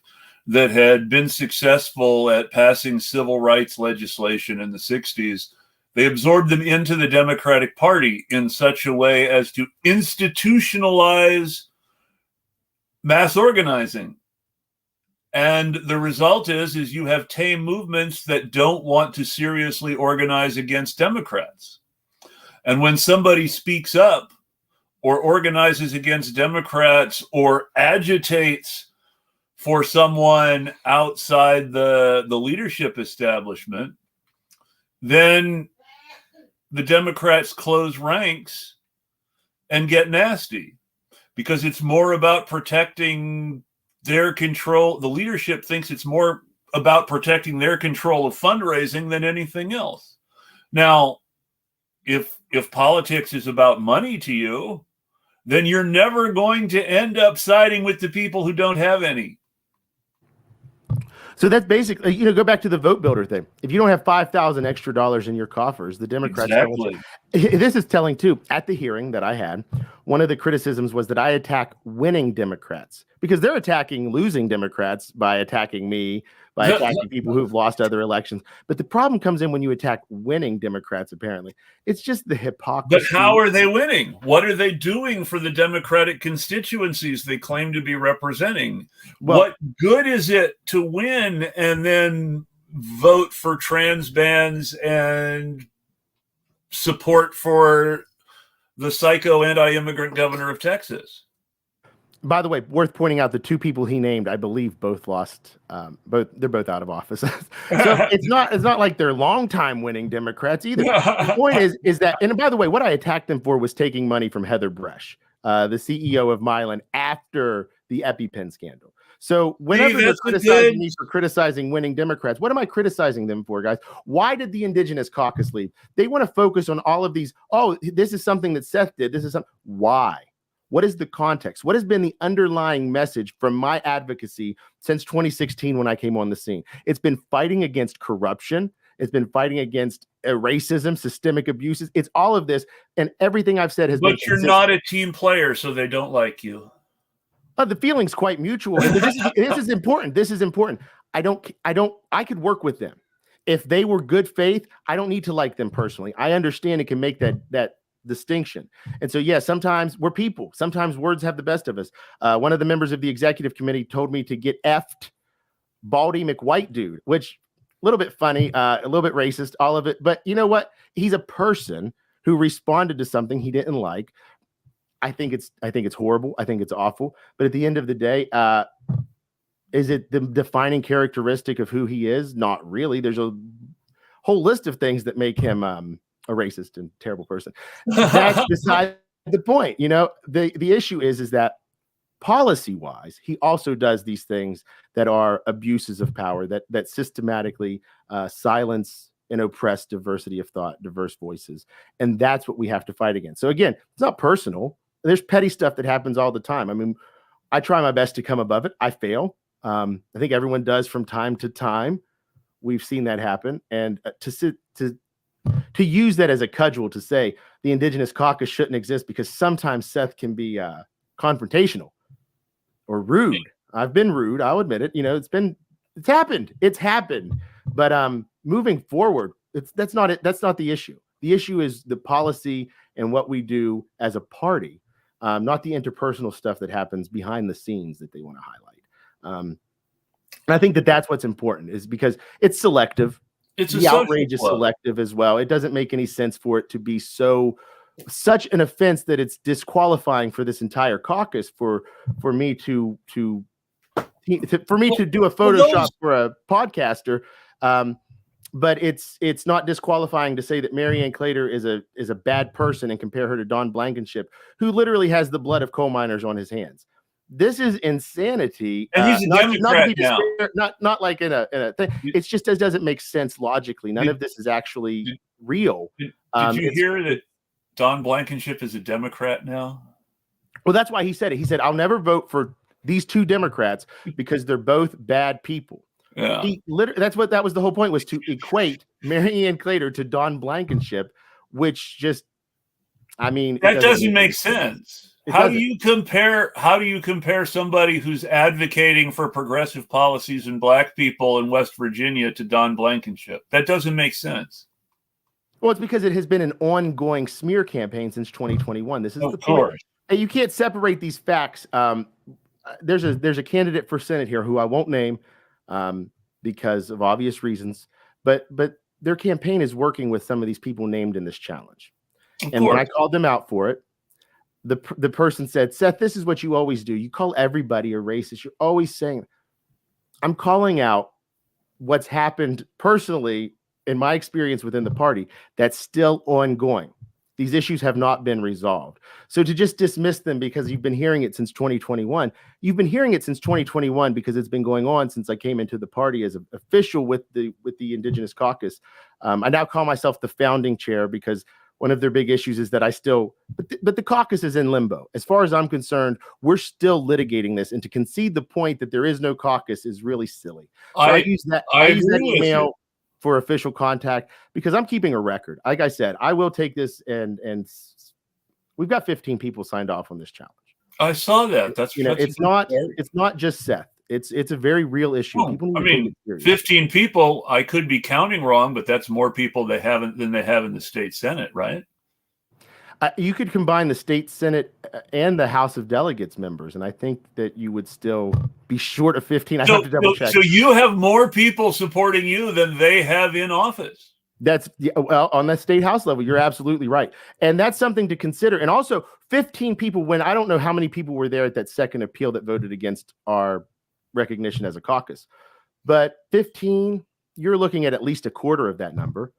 that had been successful at passing civil rights legislation in the 60s. They absorbed them into the Democratic Party in such a way as to institutionalize mass organizing. And the result is you have tame movements that don't want to seriously organize against Democrats. And when somebody speaks up or organizes against Democrats or agitates for someone outside the leadership establishment, then the Democrats close ranks and get nasty because it's more about protecting their control. The leadership thinks it's more about protecting their control of fundraising than anything else. Now, if politics is about money to you, then you're never going to end up siding with the people who don't have any. So that's basically, go back to the vote builder thing. If you don't have $5,000 extra in your coffers, the Democrats. Exactly. This is telling too. At the hearing that I had, one of the criticisms was that I attack winning Democrats because they're attacking losing Democrats by attacking me, by attacking people who've lost other elections. But the problem comes in when you attack winning Democrats, apparently. It's just the hypocrisy. But how are they winning? What are they doing for the Democratic constituencies they claim to be representing? Well, what good is it to win and then vote for trans bans and support for the psycho anti-immigrant governor of Texas? By the way, worth pointing out, the two people he named, I believe, both lost. They're both out of office. So it's not like they're longtime winning Democrats either. The point is that, and by the way, what I attacked them for was taking money from Heather Bresch, the CEO of Mylan, after the EpiPen scandal. So whenever they're criticizing me for criticizing winning Democrats, what am I criticizing them for, guys? Why did the Indigenous Caucus leave? They want to focus on all of these. Oh, this is something that Seth did. This is something. Why? What is the context? What has been the underlying message from my advocacy since 2016 when I came on the scene? It's been fighting against corruption. It's been fighting against racism, systemic abuses. It's all of this. And everything I've said has been. But you're not a team player, so they don't like you. The feeling's quite mutual. This is important. This is important. I could work with them. If they were good faith, I don't need to like them personally. I understand it can make that distinction. And so, yeah, sometimes we're people. Sometimes words have the best of us. One of the members of the executive committee told me to get effed Baldy McWhite dude, which a little bit funny, a little bit racist, all of it. But you know what? He's a person who responded to something he didn't like. I think it's horrible. I think it's awful. But at the end of the day, is it the defining characteristic of who he is? Not really. There's a whole list of things that make him a racist and terrible person. That's beside the point. You know, the issue is that policy-wise, he also does these things that are abuses of power that systematically silence and oppress diversity of thought, diverse voices. And that's what we have to fight against. So again, it's not personal. There's petty stuff that happens all the time. I mean, I try my best to come above it. I fail. I think everyone does from time to time. We've seen that happen. And to use that as a cudgel to say the Indigenous Caucus shouldn't exist because sometimes Seth can be confrontational or rude. I've been rude. I'll admit it. You know, it's happened. It's happened. But moving forward, that's not it. That's not the issue. The issue is the policy and what we do as a party, not the interpersonal stuff that happens behind the scenes that they want to highlight. And I think that's what's important, is because it's selective. The outrage is selective as well. It doesn't make any sense for it to be such an offense that it's disqualifying for this entire caucus for me to do a Photoshop for a podcaster. But it's not disqualifying to say that Marianne Claytor is a bad person and compare her to Don Blankenship, who literally has the blood of coal miners on his hands. This is insanity. And he's a Democrat now. Not like in a thing. It's just it doesn't make sense logically. None of this is actually real. Did you hear that Don Blankenship is a Democrat now? Well, that's why he said it. He said, "I'll never vote for these two Democrats because they're both bad people." Yeah. That was the whole point, was to equate Marianne Claytor to Don Blankenship, which just, I mean, that doesn't make sense. How do you compare somebody who's advocating for progressive policies in Black people in West Virginia to Don Blankenship? That doesn't make sense. Well, it's because it has been an ongoing smear campaign since 2021. This is the point. And you can't separate these facts. There's a candidate for Senate here who I won't name because of obvious reasons, but their campaign is working with some of these people named in this challenge. When I called them out for it, the person said, "Seth, this is what you always do. You call everybody a racist. You're always saying." I'm calling out what's happened personally in my experience within the party that's still ongoing. These issues have not been resolved. So to just dismiss them because you've been hearing it since 2021, you've been hearing it since 2021 because it's been going on since I came into the party as an official with the Indigenous Caucus. I now call myself the founding chair because one of their big issues is that but the caucus is in limbo. As far as I'm concerned, we're still litigating this, and to concede the point that there is no caucus is really silly. So I use that email for official contact because I'm keeping a record. Like I said, I will take this and we've got 15 people signed off on this challenge. I saw that. It's not just Seth. It's a very real issue. People need to take it seriously. 15 people, I could be counting wrong, but that's more people than they have in the state Senate, right? You could combine the state Senate and the House of Delegates members, and I think that you would still be short of 15. I have to double check. So you have more people supporting you than they have in office. Well, on the state house level, you're absolutely right. And that's something to consider. And also 15 people, when I don't know how many people were there at that second appeal that voted against our recognition as a caucus, but 15, you're looking at least a quarter of that number.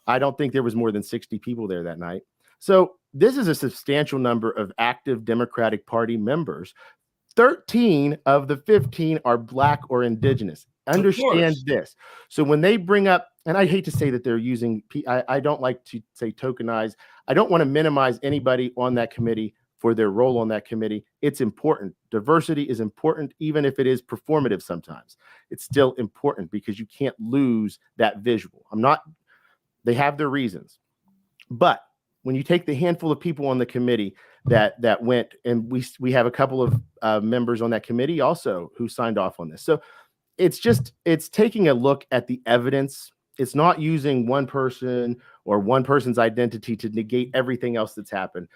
I don't think there was more than 60 people there that night. So this is a substantial number of active Democratic Party members. 13 of the 15 are Black or Indigenous. Understand this. So when they bring up, and I hate to say that they're using, I don't like to say tokenize. I don't want to minimize anybody on that committee for their role on that committee. It's important. Diversity is important, even if it is performative sometimes. It's still important because you can't lose that visual. They have their reasons. But when you take the handful of people on the committee that went, and we have a couple of members on that committee also who signed off on this. So it's taking a look at the evidence. It's not using one person or one person's identity to negate everything else that's happened.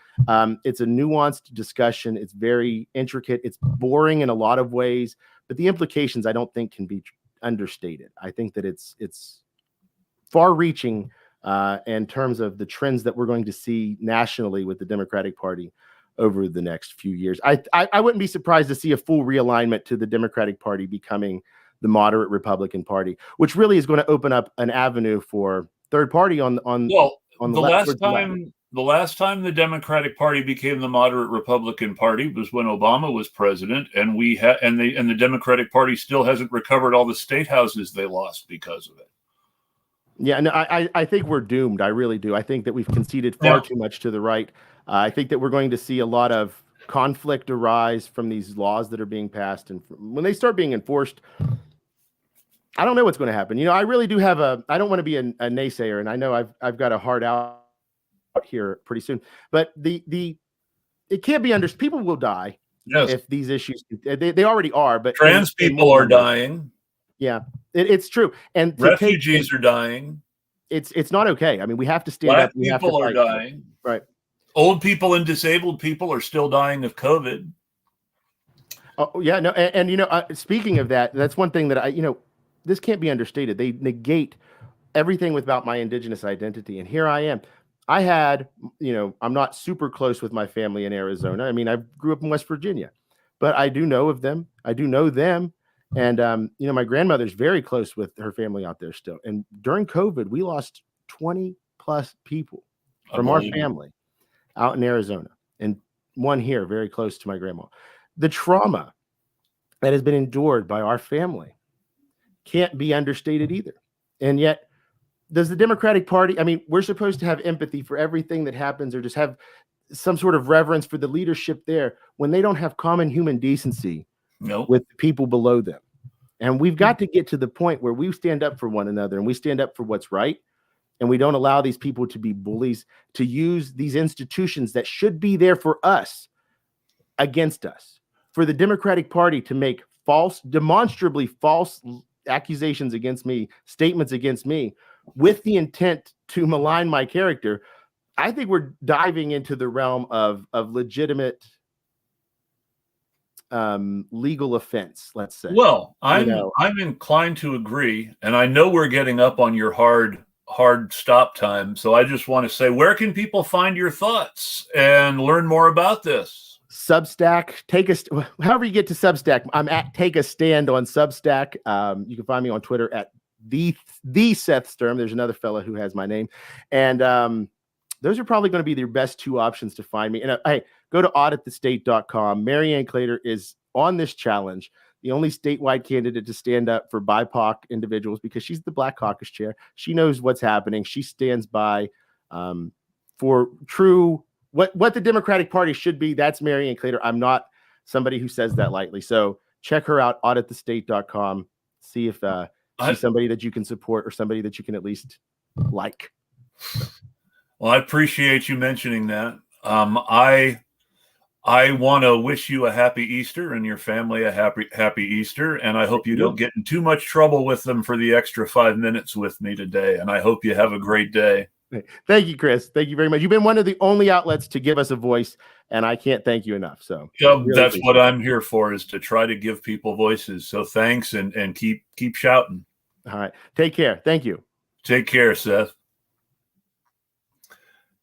It's a nuanced discussion. It's very intricate. It's boring in a lot of ways, but the implications I don't think can be understated. I think that it's far-reaching in terms of the trends that we're going to see nationally with the Democratic Party over the next few years. I wouldn't be surprised to see a full realignment to the Democratic Party becoming the moderate Republican Party, which really is going to open up an avenue for third party on the left. The last time the Democratic Party became the moderate Republican Party was when Obama was president, and the Democratic Party still hasn't recovered all the state houses they lost because of it. Yeah, no, I think we're doomed. I really do. I think that we've conceded far too much to the right. I think that we're going to see a lot of conflict arise from these laws that are being passed, and when they start being enforced, I don't know what's going to happen. I really do have I don't want to be a naysayer, and I know I've got a hard out here pretty soon, but it can't be understood. People will die if these issues, they already are, but trans people are dying. Yeah, it's true. And refugees are dying. It's not okay. I mean, we have to stand up. People are dying. Right. Old people and disabled people are still dying of COVID. Oh, yeah. No. And speaking of that, that's one thing that this can't be understated. They negate everything about my Indigenous identity. And here I am. I had, I'm not super close with my family in Arizona. I mean, I grew up in West Virginia, but I do know of them. I do know them. And, my grandmother's very close with her family out there still. And during COVID, we lost 20 plus people from our family out in Arizona, and one here very close to my grandma. The trauma that has been endured by our family can't be understated either. And yet, does the Democratic Party, I mean, we're supposed to have empathy for everything that happens, or just have some sort of reverence for the leadership there, when they don't have common human decency with the people below them. And we've got to get to the point where we stand up for one another, and we stand up for what's right. And we don't allow these people to be bullies, to use these institutions that should be there for us against us. For the Democratic Party to make demonstrably false accusations against me, statements against me, with the intent to malign my character, I think we're diving into the realm of legitimate legal offense, let's say. Well, I'm inclined to agree, and I know we're getting up on your hard stop time, so I just want to say, where can people find your thoughts and learn more about this? Substack, however you get to Substack. I'm at Take a Stand on Substack. You can find me on Twitter at the Seth Sturm. There's another fella who has my name, and those are probably going to be your best two options to find me. And hey, go to auditthestate.com. Marianne Clater is on this challenge, the only statewide candidate to stand up for BIPOC individuals, because she's the Black Caucus chair. She knows what's happening. She stands by for true what the Democratic Party should be. That's Marianne Clater. I'm not somebody who says that lightly. So check her out, auditthestate.com. See if she's somebody that you can support, or somebody that you can at least like. Well, I appreciate you mentioning that. I want to wish you a happy Easter and your family a happy Easter. And I hope you don't get in too much trouble with them for the extra 5 minutes with me today. And I hope you have a great day. Thank you, Chris. Thank you very much. You've been one of the only outlets to give us a voice, and I can't thank you enough. So really that's what I'm here for, is to try to give people voices. So thanks, and keep shouting. All right. Take care. Thank you. Take care, Seth.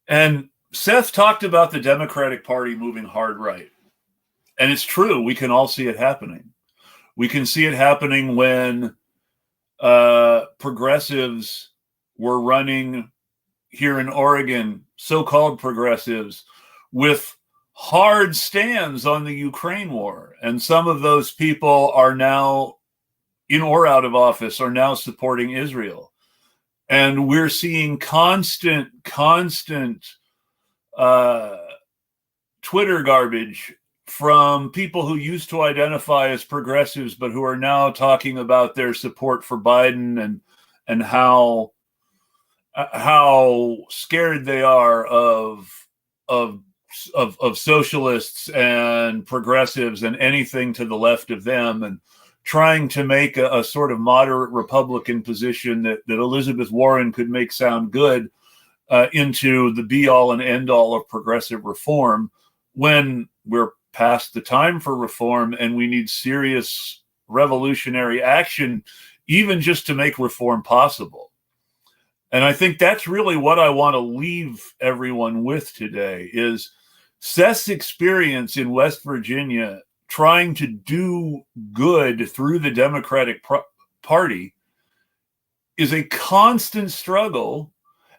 And Seth talked about the Democratic Party moving hard right. And it's true. We can all see it happening. We can see it happening when progressives were running here in Oregon, so-called progressives, with hard stands on the Ukraine war. And some of those people are now in or out of office, are now supporting Israel. And we're seeing constant Twitter garbage from people who used to identify as progressives, but who are now talking about their support for Biden and how scared they are of socialists and progressives and anything to the left of them, and trying to make a sort of moderate Republican position that Elizabeth Warren could make sound good, into the be-all and end-all of progressive reform when we're past the time for reform and we need serious revolutionary action, even just to make reform possible. And I think that's really what I want to leave everyone with today is Seth's experience in West Virginia trying to do good through the Democratic Party is a constant struggle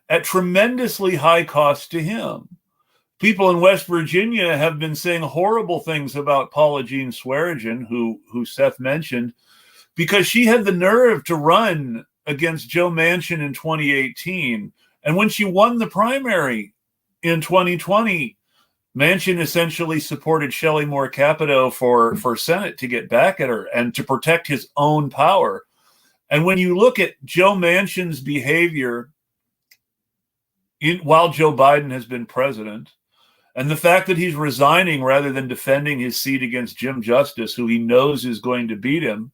at tremendously high cost to him. People in West Virginia have been saying horrible things about Paula Jean Swearengin, who Seth mentioned, because she had the nerve to run against Joe Manchin in 2018. And when she won the primary in 2020, Manchin essentially supported Shelley Moore Capito for Senate to get back at her and to protect his own power. And when you look at Joe Manchin's behavior while Joe Biden has been president, and the fact that he's resigning rather than defending his seat against Jim Justice, who he knows is going to beat him,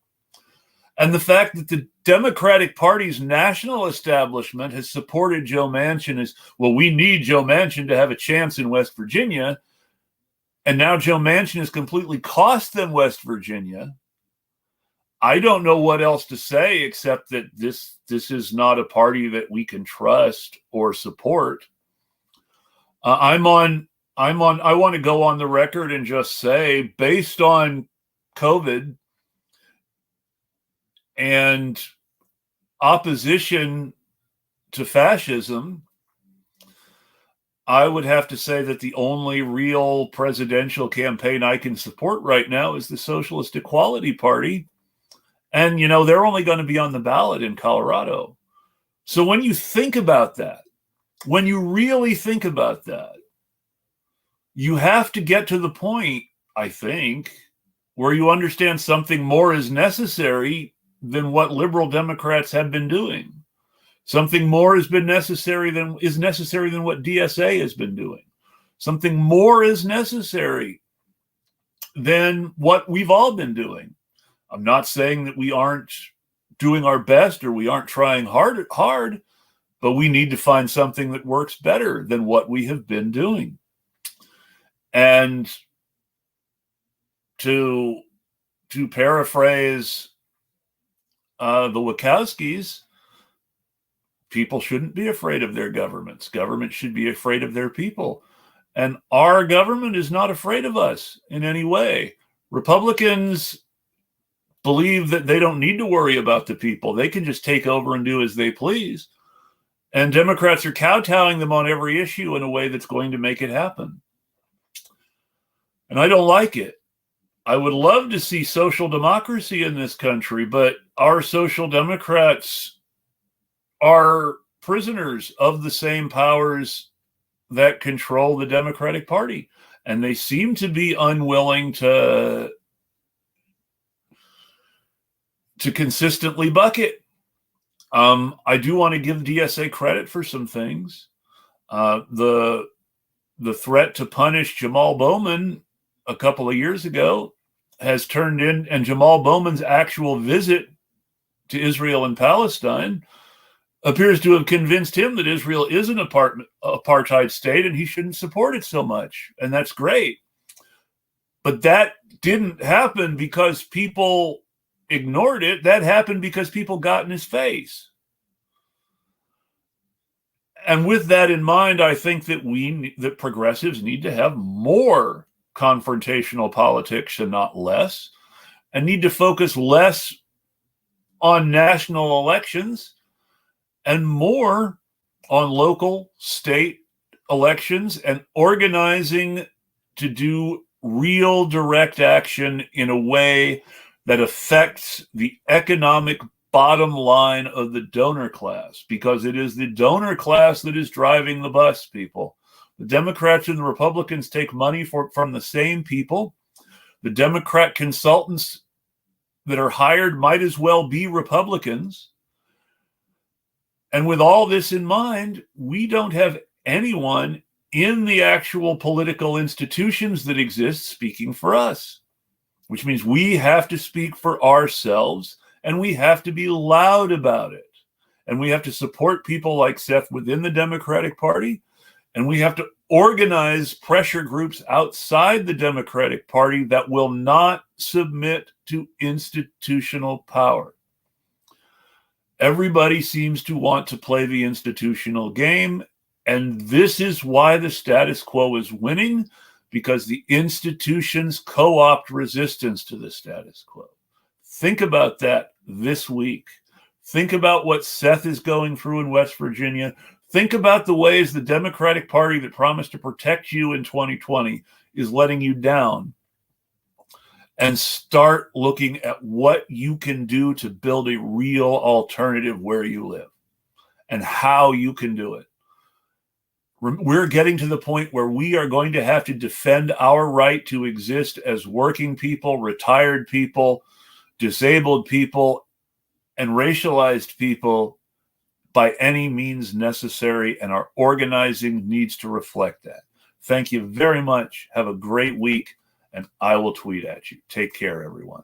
and the fact that the Democratic Party's national establishment has supported Joe Manchin as, well, we need Joe Manchin to have a chance in West Virginia, and now Joe Manchin has completely cost them West Virginia. I don't know what else to say except that this is not a party that we can trust or support. I want to go on the record and just say, based on COVID and opposition to fascism, I would have to say that the only real presidential campaign I can support right now is the Socialist Equality Party. And, you know, they're only going to be on the ballot in Colorado. So when you think about that, when you really think about that, you have to get to the point, I think, where you understand something more is necessary than what liberal Democrats have been doing. Something more has been necessary than what DSA has been doing. Something more is necessary than what we've all been doing. I'm not saying that we aren't doing our best or we aren't trying hard, but we need to find something that works better than what we have been doing. And to paraphrase the Wachowskis, people shouldn't be afraid of their governments. Governments should be afraid of their people. And our government is not afraid of us in any way. Republicans believe that they don't need to worry about the people. They can just take over and do as they please. And Democrats are kowtowing them on every issue in a way that's going to make it happen. And I don't like it. I would love to see social democracy in this country, but our social democrats are prisoners of the same powers that control the Democratic Party. And they seem to be unwilling to consistently buck it. I do want to give DSA credit for some things. The threat to punish Jamal Bowman a couple of years ago has turned in, and Jamal Bowman's actual visit to Israel and Palestine appears to have convinced him that Israel is an apartheid state and he shouldn't support it so much. And that's great. But that didn't happen because people ignored it. That happened because people got in his face. And with that in mind, I think that progressives need to have more confrontational politics and not less, and need to focus less on national elections and more on local, state elections and organizing to do real direct action in a way that affects the economic bottom line of the donor class, because it is the donor class that is driving the bus, people. The Democrats and the Republicans take money from the same people. The Democrat consultants that are hired might as well be Republicans. And with all this in mind, we don't have anyone in the actual political institutions that exist speaking for us, which means we have to speak for ourselves and we have to be loud about it. and we have to support people like Seth within the Democratic Party, and we have to organize pressure groups outside the Democratic Party that will not submit to institutional power. Everybody seems to want to play the institutional game, and this is why the status quo is winning, because the institutions co-opt resistance to the status quo. Think about that this week. Think about what Seth is going through in West Virginia. Think about the ways the Democratic Party that promised to protect you in 2020 is letting you down. And start looking at what you can do to build a real alternative where you live and how you can do it. We're getting to the point where we are going to have to defend our right to exist as working people, retired people, disabled people, and racialized people by any means necessary, and our organizing needs to reflect that. Thank you very much. Have a great week, and I will tweet at you. Take care, everyone.